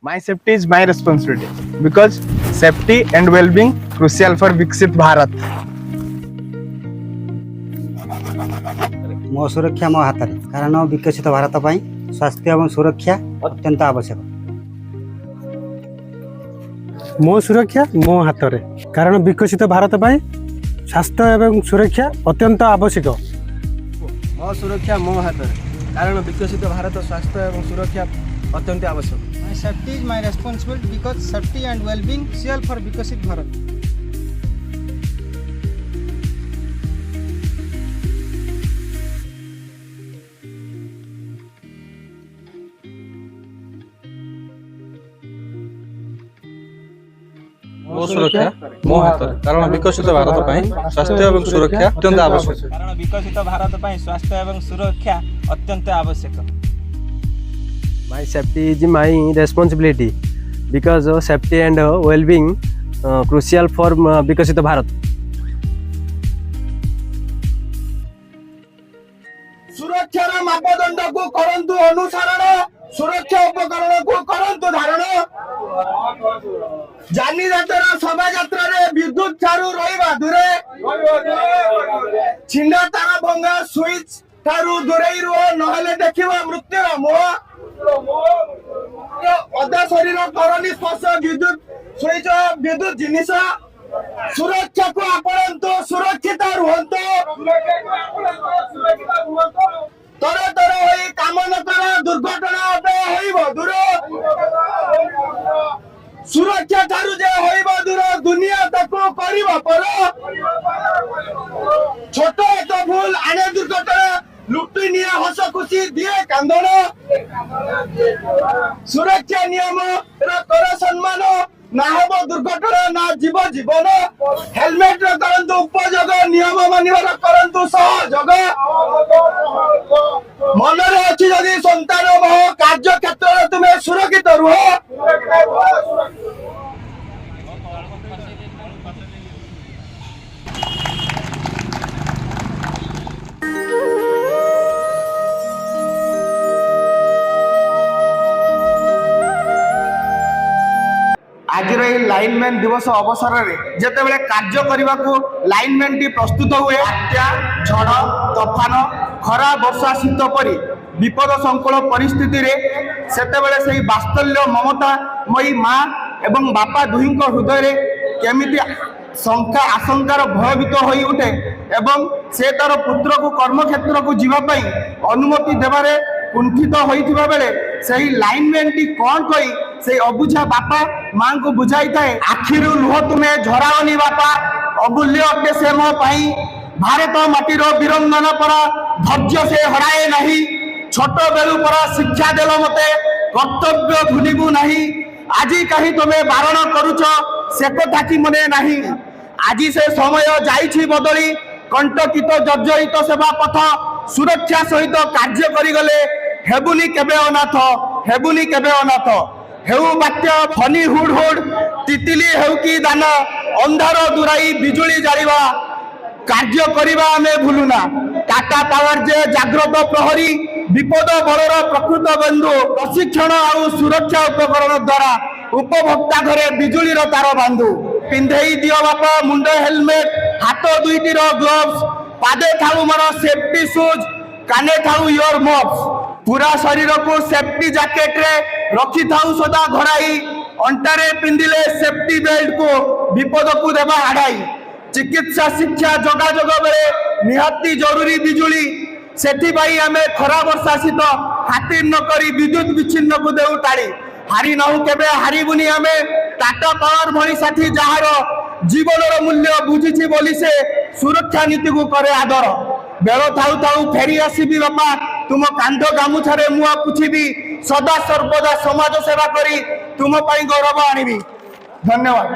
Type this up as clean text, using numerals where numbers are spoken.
My safety is my responsibility because safety and well-being crucial for Viksit Bharat. मो सुरक्षा मो हाथ कारण विकसित भारत ପାଇଁ स्वास्थ्य एवं सुरक्षा अत्यंत आवश्यक। मो सुरक्षा मो हाथ रे कारण विकसित भारत ପାଇଁ स्वास्थ्य एवं सुरक्षा अत्यंत आवश्यक। मो सुरक्षा मो हाथ रे कारण विकसित भारत स्वास्थ्य एवं सुरक्षा अत्यंत आवश्यक। My safety is my responsibility because safety and well-being crucial for Viksit Bharat. मो सुरक्षा मो हाथ कारण विकसित भारत ପାଇଁ स्वास्थ्य एवं सुरक्षा अत्यंत आवश्यक। कारण विकसित भारत ପାଇଁ स्वास्थ्य एवं सुरक्षा अत्यंत आवश्यक। My safety is my responsibility because safety and well-being crucial for विकसित भारत। सुरक्षार मापदंड को करंतु अनुसरण, सुरक्षा उपकरण को करंतु धारण। जानी यात्रा शोभा यात्रा रे विद्युत ठारू रहिबा दूरे, छिंडा तारा भंगा स्विच ठारू दूरेई रुह नहले देखिबा मृत्युर मोह। अधा शरीर करनी स्पर्श विद्युत स्विच विद्युत जिनिस। सुरक्षा को आपणंतु सुरक्षित रुहंतु। तर तर होई काम न कर दुर्घटना अबे होइबो दूर। सुरक्षा ठारू जे होइबो दूर दुनिया ताको करिबो पर। छोट एक भूल आने दुर्घटना लुटी निया हस खुशी दिए कांदण। सुरक्षा नियम र कर सम्मान ना हबो दुर्घटना ना जीव जीवन। हेलमेट र करंतु उपयोग नियम मानिबार करंतु सहयोग। मनरे अछि जदि संतान मोह कार्य क्षेत्र तुमे सुरक्षित रुह। आज लाइनमैन दिवस अवसर में जिते कार्य करने को लाइनमैन टी प्रस्तुत हुए बात्या झड़ तोफान खरा वर्षा शीत परी विपद संकुल परिस्थिति रे सेतेबेले से वात्सल्य ममतामयी माँ एवं बापा दुही हृदय रे केमिति शंका आशंकार भयभीत होई उठे एवं से तार पुत्र को कर्मक्षेत्र को जीवाई अनुमति देवारे कुंठित होइथिबा बेले सही लाइनमैन टी कौन कही से अबुझा बापा मां को बुझाई थाए आखिरु लुह तुमे झराओनी बापा अमूल्य अटे से मो पाई भारत माटीर वीरंगना परा धैर्य से हराए नहीं छोट बेलू परा शिक्षा देल मते कर्तव्य भूलिबू नहीं आजी कहीं तुमे बारण करूच से कथा कि मने नहीं आजी से समय जाइछि बदली कंटकित जर्जरित सेवा पथ सुरक्षा सहित कार्य करिगले हेबुनी केबे अनाथ हेबुनी केबे अनाथ हेउ बात्य फनी हुड हुड तितिली हेउ की दान अंधार दुराई बिजुली जालिबा कार्य करिबा आमे भूलुना टाटा पावर जे जाग्रत प्रहरी विपद बलर प्रकृत बंधु प्रशिक्षण और सुरक्षा उपकरण द्वारा उपभोक्ता घरे बिजुली रो तार बांधु पिंधेई दियो बापा मुंड हेलमेट हाथ दुईटी रो ग्लोव्स पादे थाउ मोर सेफ्टी शूज काने थाउ योर मॉप्स पूरा शरीर को सेफ्टी जैकेट रे रखी थाउ सदा घराई अंटारे पिंदिले सेफ्टी बेल्ट को विपद को देबा आड़ाई चिकित्सा शिक्षा जोगाजोग बेले निहाती जरूरी बिजुली सेठी भाई आमे खरा वर्षा शीत खातिर न करी विद्युत विच्छिन्न को देउ टाड़ी हारी नहु केबे हारिबुनी आमे टाटा पावर भली साथी जहार जीवनर मूल्य बुझिछि बोली से सुरक्षा नीति को करे आदर बेल थाउ थाउ फेरी आसीबी बापा तुम कांध गामुछारे मुआ पुछिबी सदा सर्वदा समाज सेवा करी तुम पाई गौरव आनिबी। धन्यवाद।